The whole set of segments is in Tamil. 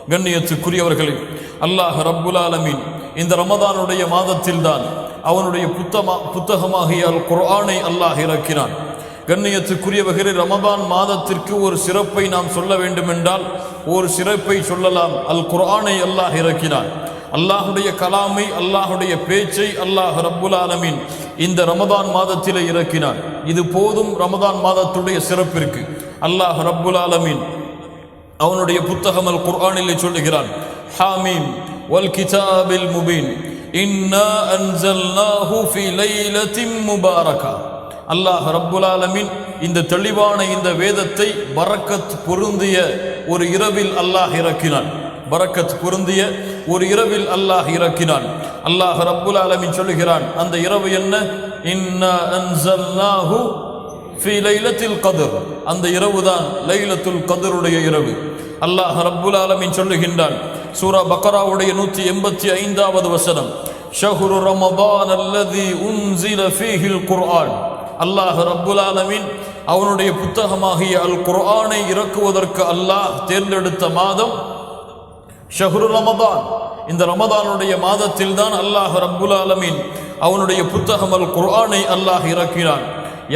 கண்ணியத்துக்குரியவர்களே, அல்லாஹ் ரப்புல் ஆலமீன் இந்த ரமதானுடைய மாதத்தில்தான் அவனுடைய புத்தகமாகிய அல் குர்ஆனை அல்லாஹ் இறக்கினான். கண்ணியத்துக்குரியவர்களே, ரமதான் மாதத்திற்கு ஒரு சிறப்பை நாம் சொல்ல வேண்டுமென்றால் ஒரு சிறப்பை சொல்லலாம். அல் குர்ஆனை அல்லாஹ் இறக்கினான். அல்லாஹுடைய கலாமை, அல்லாஹுடைய பேச்சை அல்லாஹ் ரப்புல் ஆலமீன் இந்த ரமதான் மாதத்திலே இறக்கினான். இது போதும் ரமதான் மாதத்துடைய சிறப்பிற்கு. அல்லாஹ் ரப்புல் ஆலமீன் அவனுடைய புத்தகம் அல் குர்ஆனிலே சொல்லுகிறான், ஹாமீம் வல் கிதாபில் முபீன் இன்னா அன்ஸல்னாஹு ஃபீ லைலத்தின் முபாரகா. அல்லாஹ் ரப்புல் ஆலமீன் இந்த தெளிவான இந்த வேதத்தை பரக்கத் பொருந்திய ஒரு இரவில் அல்லாஹ் இறக்கினான். பரக்கத் பொருந்திய ஒரு இரவில் அல்லாஹ் இறக்கினான். அல்லாஹ் ரப்புல் ஆலமீன் சொல்லுகிறான், அந்த இரவு என்ன? இன்னா அன்ஸல்னாஹு ஃபீ லைலத்தில் கத்ர். அந்த இரவுதான் லைலத்துல் கத்ருடைய இரவு. அல்லாஹ் ரப்புல் ஆலமீன் சொல்லுகின்றான், சூரா பக்ராவுடைய 185வது வசனம், ஷஹ்ரு ரமதான் அல்லதி உன்ஸில ஃபீஹில் குர்ஆன். அல்லாஹ் ரப்புல் ஆலமீன் அவனுடைய புத்தகமாகிய அல் குர்ஆனை இறக்குவதற்கு அல்லாஹ் தேர்ந்தெடுத்த மாதம் ஷஹ்ரு ரமதான். இந்த ரமதானுடைய மாதத்தில் தான் அல்லாஹ் ரப்புல் ஆலமீன் அவனுடைய புத்தகம் அல் குர்ஆனை அல்லாஹ் இறக்கினான்.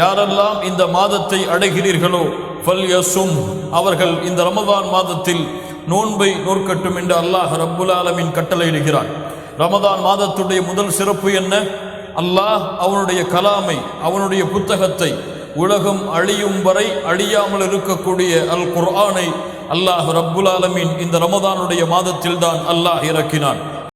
யாரெல்லாம் இந்த மாதத்தை அடைகிறீர்களோ ஃபல்யஸும், அவர்கள் இந்த ரமதான் மாதத்தில் நோன்பை நோற்கட்டும் என்று அல்லாஹ் ரப்புல் ஆலமீன் கட்டளையிடுகிறான். ரமதான் மாதத்துடைய முதல் சிறப்பு என்ன? அல்லாஹ் அவனுடைய கலாமை, அவனுடைய புத்தகத்தை, உலகம் அழியும் வரை அழியாமல் இருக்கக்கூடிய அல் குர்ஆனை அல்லாஹ் ரப்புல் ஆலமீன் இந்த ரமதானுடைய மாதத்தில் தான் அல்லாஹ் இறக்கினான்.